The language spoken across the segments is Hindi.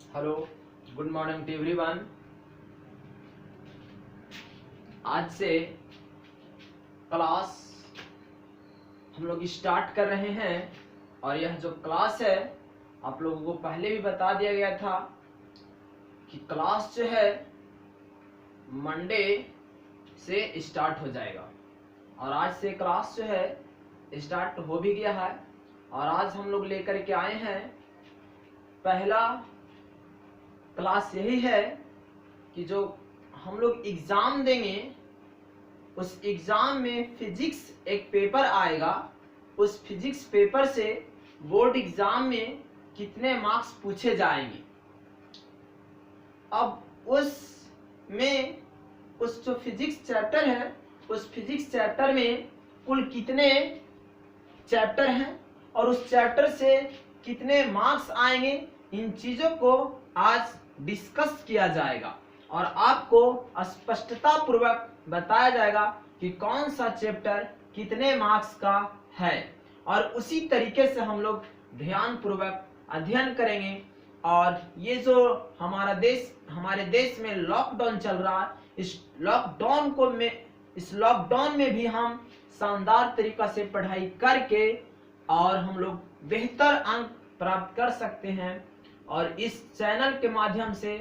Hello, good morning to everyone. आज से क्लास हम लोग स्टार्ट कर रहे हैं और यह जो क्लास है आप लोगों को पहले भी बता दिया गया था कि क्लास जो है मंडे से स्टार्ट हो जाएगा और आज से क्लास जो है स्टार्ट हो भी गया है। और आज हम लोग लेकर के आए हैं पहला क्लास यही है कि जो हम लोग एग्जाम देंगे उस एग्जाम में फिजिक्स एक पेपर आएगा। उस फिजिक्स पेपर से बोर्ड एग्जाम में कितने मार्क्स पूछे जाएंगे। अब उस जो फिजिक्स चैप्टर है उस फिजिक्स चैप्टर में कुल कितने चैप्टर हैं और उस चैप्टर से कितने मार्क्स आएंगे, इन चीजों को आज डिस्कस किया जाएगा और आपको स्पष्टता पूर्वक बताया जाएगा कि कौन सा चैप्टर कितने मार्क्स का है और उसी तरीके से हम लोग ध्यान पूर्वक अध्ययन करेंगे। और ये जो हमारे देश में लॉकडाउन चल रहा है, इस लॉकडाउन में भी हम शानदार तरीका से पढ़ाई करके और हम लोग बेहतर अंक प्राप्त कर सकते हैं और इस चैनल के माध्यम से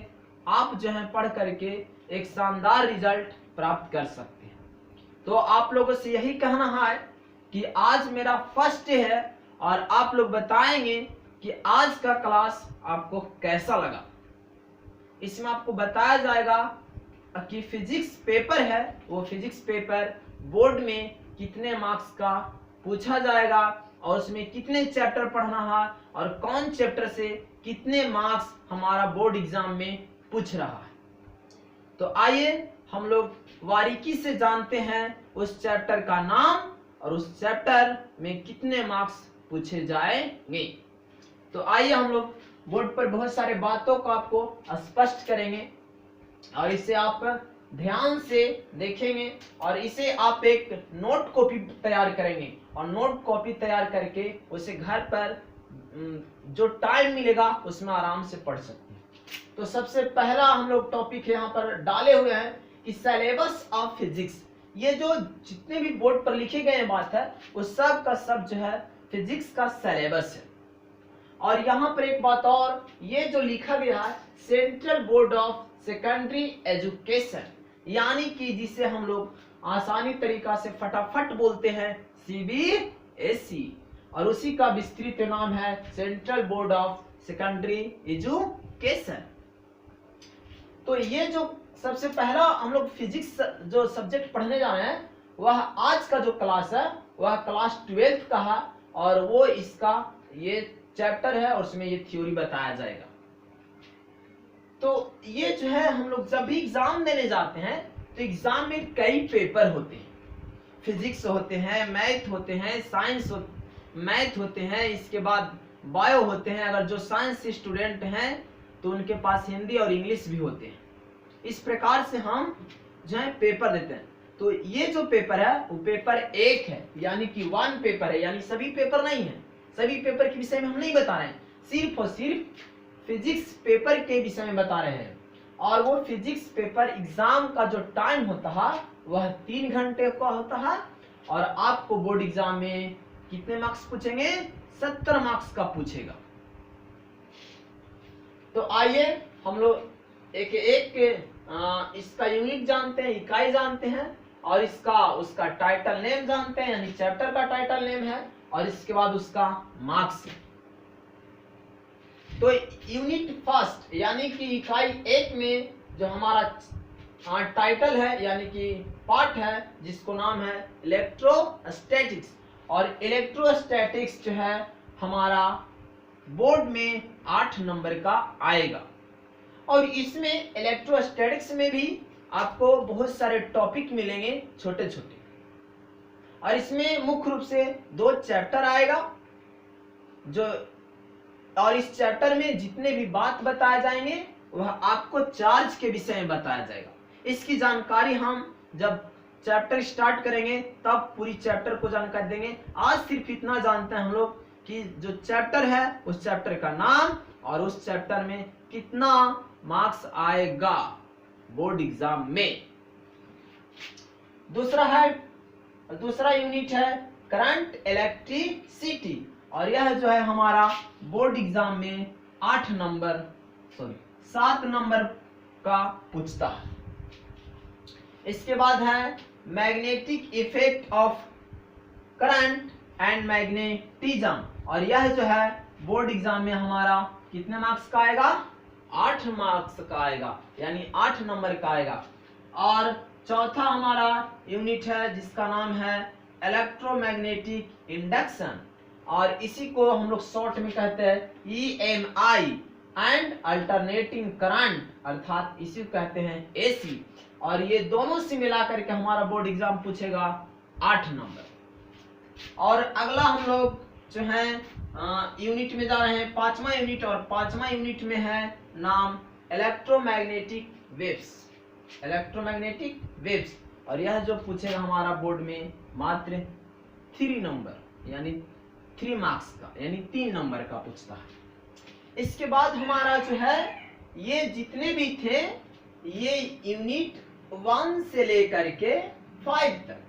आप जो है पढ़ करके एक शानदार रिजल्ट प्राप्त कर सकते हैं। तो आप लोगों से यही कहना है कि आज मेरा फर्स्ट डे है और आप लोग बताएंगे कि आज का क्लास आपको कैसा लगा। इसमें आपको बताया जाएगा कि फिजिक्स पेपर है, वो फिजिक्स पेपर बोर्ड में कितने मार्क्स का पूछा जाएगा और उसमें कितने चैप्टर पढ़ना है और कौन चैप्टर से कितने मार्क्स हमारा बोर्ड एग्जाम में पूछ रहा है। तो आइए हम लोग बारीकी से जानते हैं उस चैप्टर का नाम और उस चैप्टर में कितने मार्क्स पूछे जाएंगे। तो आइए हम लोग बोर्ड पर बहुत सारे बातों को आपको स्पष्ट करेंगे और इसे आप ध्यान से देखेंगे और इसे आप एक नोट कॉपी तैयार करेंगे और नोट कॉपी तैयार करके उसे घर पर जो टाइम मिलेगा उसमें आराम से पढ़ सकते हैं। तो सबसे पहला हम लोग टॉपिक यहाँ पर डाले हुए हैं कि सिलेबस ऑफ फिजिक्स। ये जो जितने भी बोर्ड पर लिखे गए बात है वो सब का सब जो है फिजिक्स का सिलेबस है। और यहाँ पर एक बात और, ये जो लिखा गया है central board of secondary education, यानी कि जिसे हम लोग आसानी तरीका से फटाफट बोलते हैं CBSE, और उसी का विस्तृत नाम है central board of secondary education. तो ये जो सबसे पहला हम लोग फिजिक्स जो सब्जेक्ट पढ़ने जा रहे हैं वह आज का जो क्लास है वह क्लास 12th का है और वो इसका ये चैप्टर है और उसमें ये थ्योरी बताया जाएगा। तो ये जो है हम लोग जब भी एग्जाम देने जाते हैं तो एग्जाम में कई पेपर होते हैं, फिजिक्स होते हैं, मैथ होते हैं, मैथ होते हैं, इसके बाद बायो होते हैं। अगर जो साइंस स्टूडेंट हैं तो उनके पास हिंदी और इंग्लिश भी होते हैं। इस प्रकार से हम जो है पेपर देते हैं। तो ये जो पेपर है वो पेपर 1 है, यानी कि 1 पेपर है, यानी सभी पेपर नहीं है। सभी पेपर के विषय में हम नहीं बता रहे हैं, सिर्फ और सिर्फ फिजिक्स पेपर के विषय में बता रहे हैं। और वो फिजिक्स पेपर एग्जाम का जो टाइम होता है वह 3 घंटे का होता है और आपको बोर्ड एग्जाम में कितने मार्क्स पूछेंगे, 70 मार्क्स का पूछेगा। तो आइए हम लोग एक एक इसका यूनिट जानते हैं, इकाई जानते हैं और उसका टाइटल नेम जानते हैं, यानी चैप्टर का टाइटल नेम है और इसके बाद उसका मार्क्स। तो यूनिट फर्स्ट यानी कि इकाई 1 में जो हमारा टाइटल है यानी कि पार्ट है जिसको नाम है इलेक्ट्रोस्टैटिक्स, और इलेक्ट्रोस्टैटिक्स जो है हमारा बोर्ड में 8 नंबर का आएगा। और इसमें इलेक्ट्रोस्टैटिक्स में भी आपको बहुत सारे टॉपिक मिलेंगे छोटे छोटे, और इसमें मुख्य रूप से 2 चैप्टर आएगा और इस चैप्टर में जितने भी बात बताए जाएंगे वह आपको चार्ज के विषय में बताया जाएगा। इसकी जानकारी हम जब चैप्टर स्टार्ट करेंगे तब पूरी चैप्टर को जानकारी देंगे। आज सिर्फ इतना जानते हैं हम लोग कि जो चैप्टर है उस चैप्टर का नाम और उस चैप्टर में कितना मार्क्स आएगा बोर्ड एग्जाम में। दूसरा यूनिट है करंट इलेक्ट्रिसिटी, और यह जो है हमारा बोर्ड एग्जाम में 7 नंबर का पूछता है। इसके बाद है magnetic effect of current and magnetism, और यह जो है बोर्ड एग्जाम में हमारा कितने मार्क्स का आएगा, 8 मार्क्स का आएगा, यानी 8 नंबर का आएगा। और चौथा हमारा यूनिट है जिसका नाम है इलेक्ट्रोमैग्नेटिक इंडक्शन, और इसी को हम लोग शॉर्ट में कहते हैं EMI एंड अल्टरनेटिंग करंट, अर्थात इसी को कहते हैं AC। और ये दोनों से मिला करके हमारा बोर्ड एग्जाम पूछेगा 8 नंबर। और अगला हम लोग जो है यूनिट में जा रहे हैं 5वां यूनिट, और 5वां यूनिट में है नाम इलेक्ट्रोमैग्नेटिक वेव्स, और यह जो पूछेगा हमारा बोर्ड में मात्र 3 नंबर यानी 3 मार्क्स का, यानी 3 नंबर का पूछता है। इसके बाद हमारा जो है ये जितने भी थे ये यूनिट 1 से लेकर के 5 तक,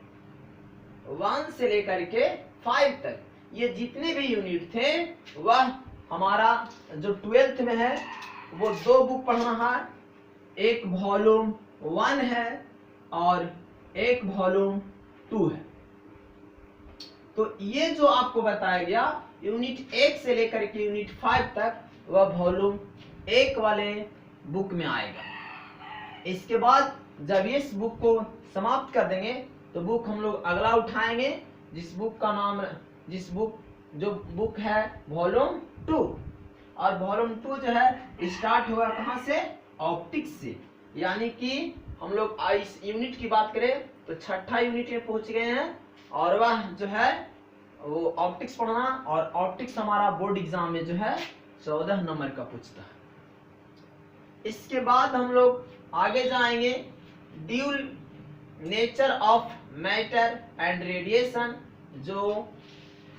1 से लेकर के 5 तक ये जितने भी यूनिट थे वह हमारा जो 12th में है वो 2 बुक पढ़ना है, एक वॉल्यूम 1 है और एक वॉल्यूम 2 है। तो ये जो आपको बताया गया यूनिट 1 से लेकर के यूनिट 5 तक वह वॉल्यूम 1 वाले बुक में आएगा। इसके बाद जब इस बुक को समाप्त कर देंगे तो बुक हम लोग अगला उठाएंगे, जिस बुक है वॉल्यूम 2, और वॉल्यूम 2 जो है स्टार्ट होगा कहाँ से, ऑप्टिक्स से। यानी कि हम लोग इस यूनिट की बात करें तो 6ठा यूनिट में पहुंच गए हैं, और वह जो है वो ऑप्टिक्स पढ़ना, और ऑप्टिक्स हमारा बोर्ड एग्जाम में जो है 14 नंबर का पूछता है। इसके बाद हम लोग आगे जाएंगे dual nature of matter and radiation, जो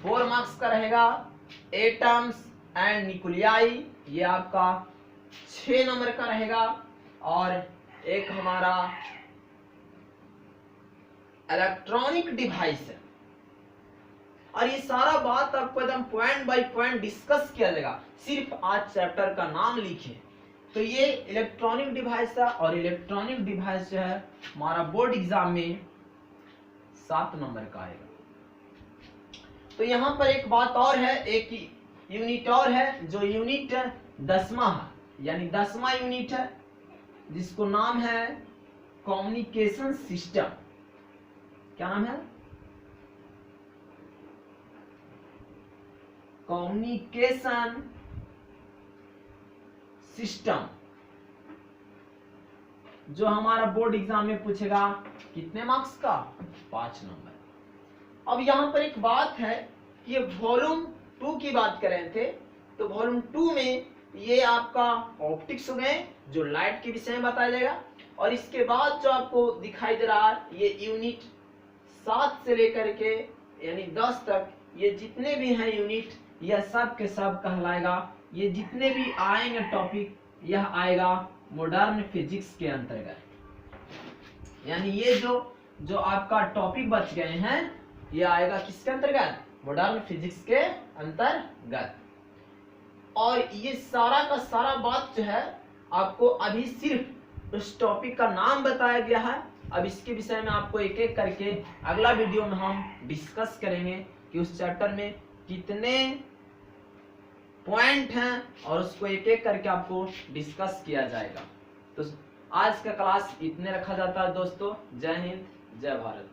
4 मार्क्स का रहेगा। एटम्स एंड न्यूक्लियाई, ये आपका 6 नंबर का रहेगा। और एक हमारा इलेक्ट्रॉनिक डिवाइस है, और ये सारा बात आपको एकदम पॉइंट बाय पॉइंट डिस्कस किया जाएगा। सिर्फ आज चैप्टर का नाम लिखे तो ये इलेक्ट्रॉनिक डिवाइस है, और इलेक्ट्रॉनिक डिवाइस जो है हमारा बोर्ड एग्जाम में 7 नंबर का आएगा। तो यहाँ पर एक बात और है, एक यूनिट और है जो यूनिट 10वां है, यानी 10वां यूनिट है जिसको नाम है कम्युनिकेशन सिस्टम। क्या नाम है, कम्युनिकेशन सिस्टम, जो हमारा बोर्ड एग्जाम में पूछेगा कितने मार्क्स का, 5 नंबर। अब यहां पर एक बात है कि वॉल्यूम 2 की बात कर रहे थे, तो वॉल्यूम 2 में ये आपका ऑप्टिक्स हो गए जो लाइट के विषय में बताया जाएगा, और इसके बाद जो आपको दिखाई दे रहा है ये यूनिट 7 से लेकर के यानी 10 तक ये जितने भी हैं यूनिट, यह सब के सब कहलाएगा, ये जितने भी आएंगे टॉपिक यह आएगा मॉडर्न फिजिक्स के अंतर्गत। यानी ये जो आपका टॉपिक बच गए हैं ये आएगा किसके अंतर्गत, मॉडर्न फिजिक्स के अंतर्गत। और ये सारा का सारा बात जो है आपको अभी सिर्फ उस टॉपिक का नाम बताया गया है। अब इसके विषय में आपको एक एक करके अगला वीडियो में हम डिस्कस करेंगे कि उस चैप्टर में कितने पॉइंट हैं, और उसको एक एक करके आपको डिस्कस किया जाएगा। तो आज का क्लास इतने रखा जाता है दोस्तों। जय हिंद, जय भारत।